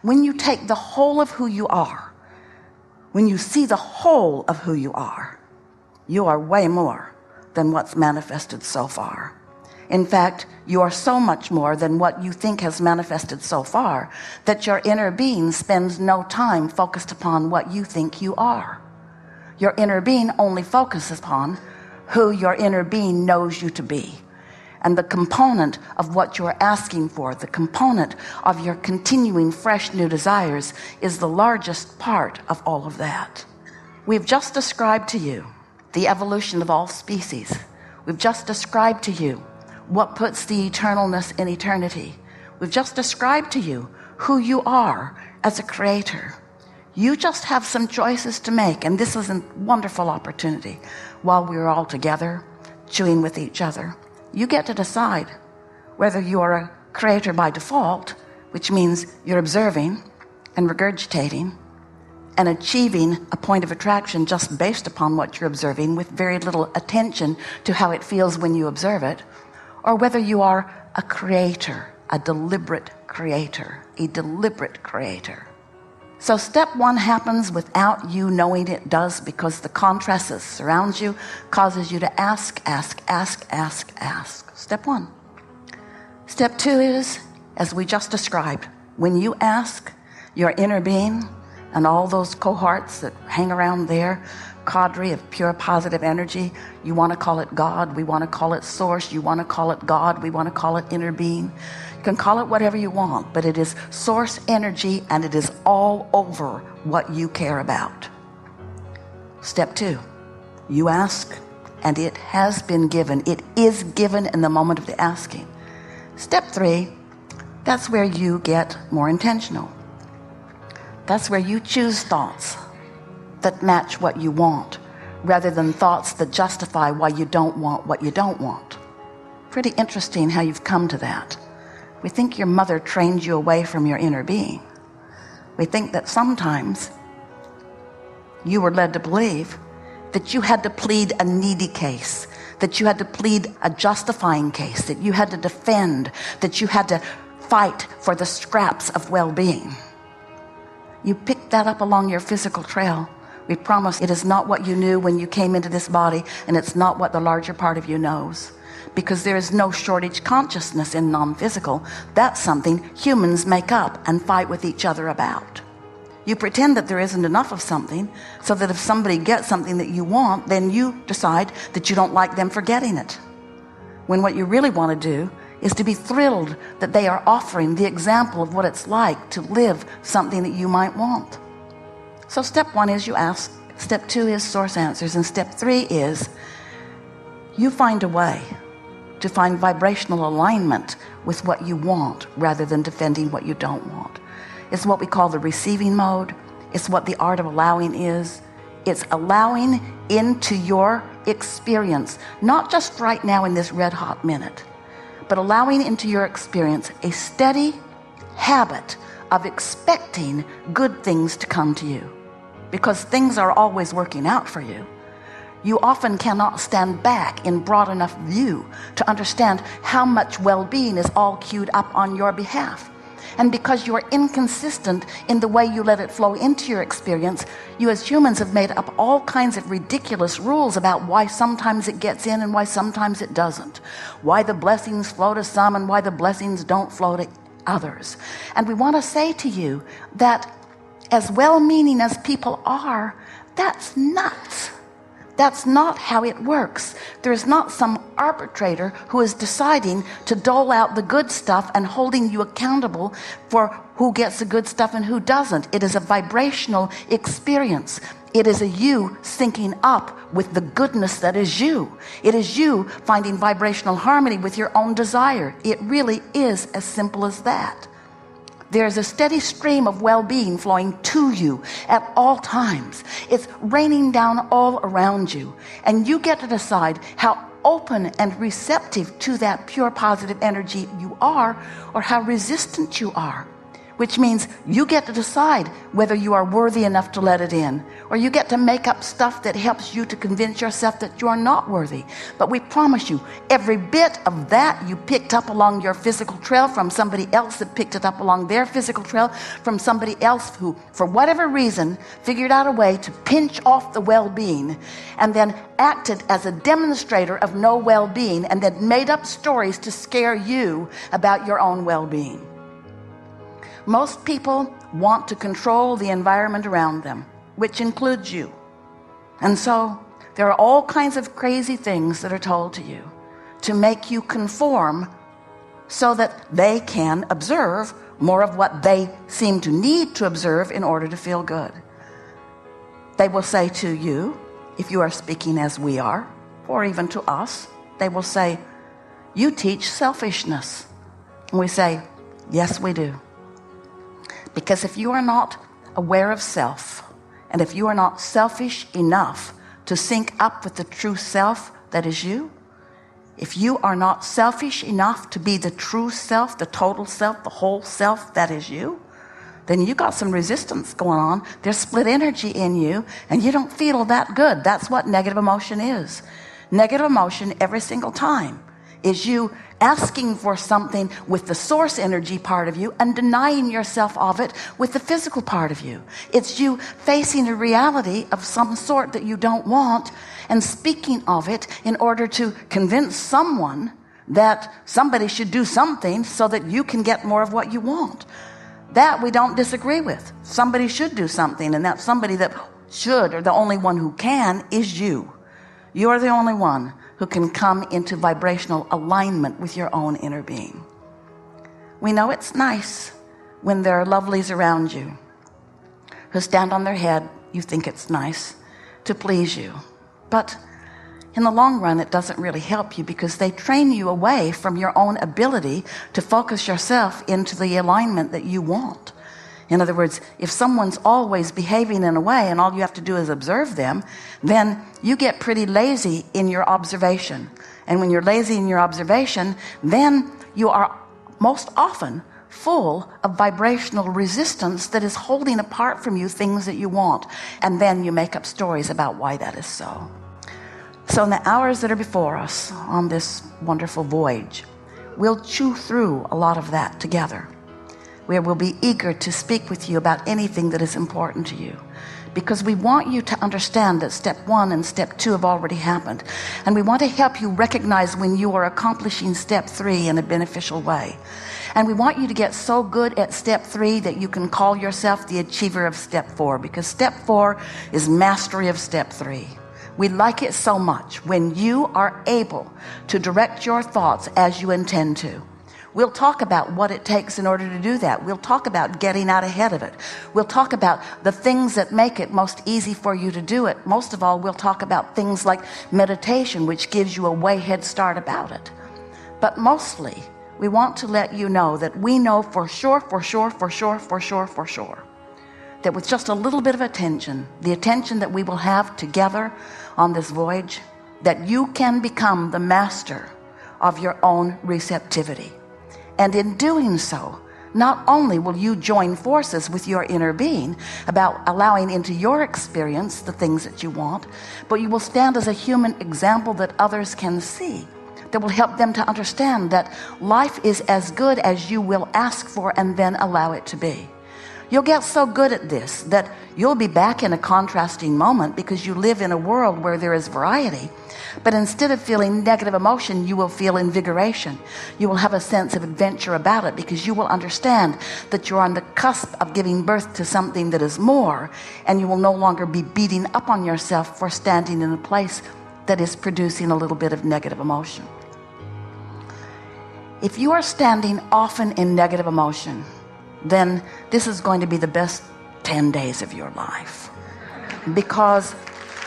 when you take the whole of who you are, when you see the whole of who you are way more than what's manifested so far. In fact, you are so much more than what you think has manifested so far that your inner being spends no time focused upon what you think you are. Your inner being only focuses upon who your inner being knows you to be. And the component of what you're asking for, the component of your continuing fresh new desires, is the largest part of all of that. We've just described to you the evolution of all species. We've just described to you what puts the eternalness in eternity. We've just described to you who you are as a creator. You just have some choices to make, and this is a wonderful opportunity. While we're all together, chewing with each other, you get to decide whether you are a creator by default, which means you're observing and regurgitating and achieving a point of attraction just based upon what you're observing with very little attention to how it feels when you observe it, or whether you are a creator, a deliberate creator, a deliberate creator. So step one happens without you knowing it does, because the contrast that surrounds you causes you to ask. Step one. Step two is, as we just described, when you ask, your inner being and all those cohorts that hang around there, cadre of pure positive energy, you want to call it God, we want to call it source, you want to call it God, we want to call it inner being. You can call it whatever you want, but it is source energy, and it is all over what you care about. Step two, you ask, and it has been given. It is given in the moment of the asking. Step three, that's where you get more intentional. That's where you choose thoughts that match what you want, rather than thoughts that justify why you don't want what you don't want. Pretty interesting how you've come to that. We think your mother trained you away from your inner being. We think that sometimes you were led to believe that you had to plead a needy case, that you had to plead a justifying case, that you had to defend, that you had to fight for the scraps of well-being. You picked that up along your physical trail. We promise it is not what you knew when you came into this body, and it's not what the larger part of you knows, because there is no shortage consciousness in non-physical. That's something humans make up and fight with each other about. You pretend that there isn't enough of something, so that if somebody gets something that you want, then you decide that you don't like them for getting it, when what you really want to do is to be thrilled that they are offering the example of what it's like to live something that you might want. So step one is you ask, step two is source answers, and step three is you find a way to find vibrational alignment with what you want rather than defending what you don't want. It's what we call the receiving mode. It's what the art of allowing is. It's allowing into your experience, not just right now in this red hot minute, but allowing into your experience a steady habit of expecting good things to come to you, because things are always working out for you. You often cannot stand back in broad enough view to understand how much well-being is all queued up on your behalf. And because you are inconsistent in the way you let it flow into your experience, you as humans have made up all kinds of ridiculous rules about why sometimes it gets in and why sometimes it doesn't, why the blessings flow to some and why the blessings don't flow to others. And we want to say to you that, as well-meaning as people are, that's nuts. That's not how it works. There is not some arbitrator who is deciding to dole out the good stuff and holding you accountable for who gets the good stuff and who doesn't. It is a vibrational experience. It is a you syncing up with the goodness that is you. It is you finding vibrational harmony with your own desire. It really is as simple as that. There's a steady stream of well-being flowing to you at all times. It's raining down all around you, and you get to decide how open and receptive to that pure positive energy you are, or how resistant you are. which means you get to decide whether you are worthy enough to let it in, or you get to make up stuff that helps you to convince yourself that you are not worthy. But we promise you, every bit of that you picked up along your physical trail from somebody else that picked it up along their physical trail from somebody else who, for whatever reason, figured out a way to pinch off the well-being and then acted as a demonstrator of no well-being and then made up stories to scare you about your own well-being. Most people want to control the environment around them, which includes you. And so there are all kinds of crazy things that are told to you to make you conform so that they can observe more of what they seem to need to observe in order to feel good. They will say to you, if you are speaking as we are, or even to us, they will say, you teach selfishness. And we say, yes, we do. Because if you are not aware of self, and if you are not selfish enough to sync up with the true self that is you, if you are not selfish enough to be the true self, the total self, the whole self that is you, then you got some resistance going on. There's split energy in you, and you don't feel that good. That's what negative emotion is. Negative emotion every single time is you asking for something with the source energy part of you and denying yourself of it with the physical part of you. It's you facing a reality of some sort that you don't want and speaking of it in order to convince someone that somebody should do something so that you can get more of what you want. That we don't disagree with. Somebody should do something, and that somebody that should, or the only one who can, is you. You are the only one who can come into vibrational alignment with your own inner being. We know it's nice when there are lovelies around you who stand on their head. You think it's nice to please you, but in the long run it doesn't really help you, because they train you away from your own ability to focus yourself into the alignment that you want. In other words, if someone's always behaving in a way and all you have to do is observe them, then you get pretty lazy in your observation. And when you're lazy in your observation, then you are most often full of vibrational resistance that is holding apart from you things that you want. And then you make up stories about why that is so. So in the hours that are before us on this wonderful voyage, we'll chew through a lot of that together. We will be eager to speak with you about anything that is important to you, because we want you to understand that step 1 and step 2 have already happened. And we want to help you recognize when you are accomplishing step 3 in a beneficial way. And we want you to get so good at step 3 that you can call yourself the achiever of step 4, because step 4 is mastery of step 3. We like it so much when you are able to direct your thoughts as you intend to. We'll talk about what it takes in order to do that. We'll talk about getting out ahead of it. We'll talk about the things that make it most easy for you to do it. Most of all, we'll talk about things like meditation, which gives you a way head start about it. But mostly, we want to let you know that we know for sure, that with just a little bit of attention, the attention that we will have together on this voyage, that you can become the master of your own receptivity. And in doing so, not only will you join forces with your inner being about allowing into your experience the things that you want, but you will stand as a human example that others can see, that will help them to understand that life is as good as you will ask for and then allow it to be. You'll get so good at this that you'll be back in a contrasting moment, because you live in a world where there is variety. But instead of feeling negative emotion, you will feel invigoration. You will have a sense of adventure about it, because you will understand that you're on the cusp of giving birth to something that is more, and you will no longer be beating up on yourself for standing in a place that is producing a little bit of negative emotion. If you are standing often in negative emotion, then this is going to be the best 10 days of your life, because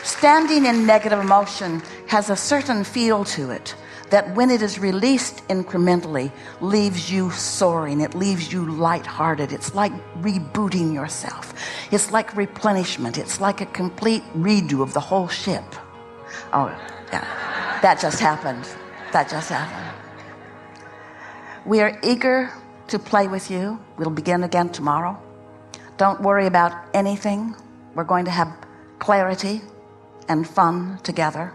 standing in negative emotion has a certain feel to it that when it is released incrementally leaves you soaring. It leaves you lighthearted. It's like rebooting yourself. It's like replenishment. It's like a complete redo of the whole ship. Oh yeah, that just happened. We are eager to play with you. We'll begin again tomorrow. Don't worry about anything. We're going to have clarity and fun together.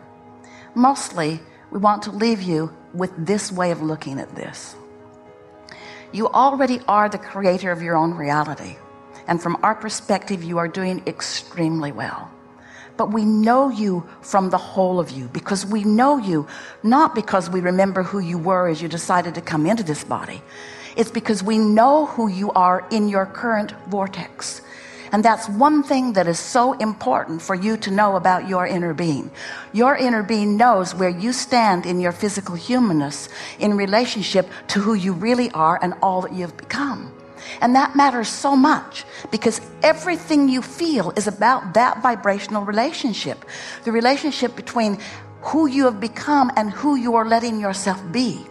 Mostly, we want to leave you with this way of looking at this. You already are the creator of your own reality. And from our perspective, you are doing extremely well. But we know you from the whole of you, because we know you not because we remember who you were as you decided to come into this body. It's because we know who you are in your current vortex. And that's one thing that is so important for you to know about your inner being. Your inner being knows where you stand in your physical humanness in relationship to who you really are and all that you've become. And that matters so much, because everything you feel is about that vibrational relationship, the relationship between who you have become and who you are letting yourself be.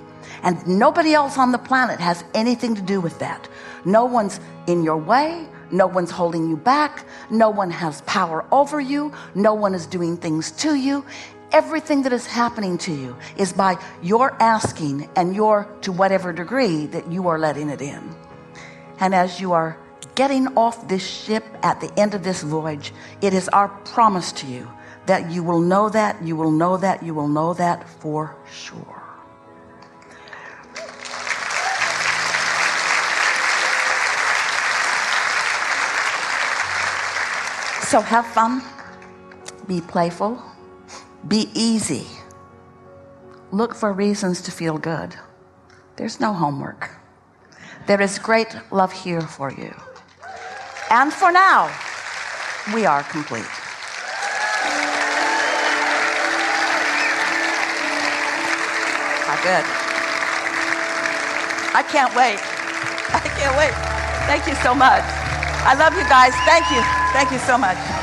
And nobody else on the planet has anything to do with that. No one's in your way. No one's holding you back. No one has power over you. No one is doing things to you. Everything that is happening to you is by your asking and your, to whatever degree that you are letting it in. And as you are getting off this ship at the end of this voyage, it is our promise to you that you will know that, you will know that, you will know that for sure. So have fun, be playful, be easy. Look for reasons to feel good. There's no homework. There is great love here for you. And for now, we are complete. How good. I can't wait. I can't wait. Thank you so much. I love you guys. Thank you. Thank you so much.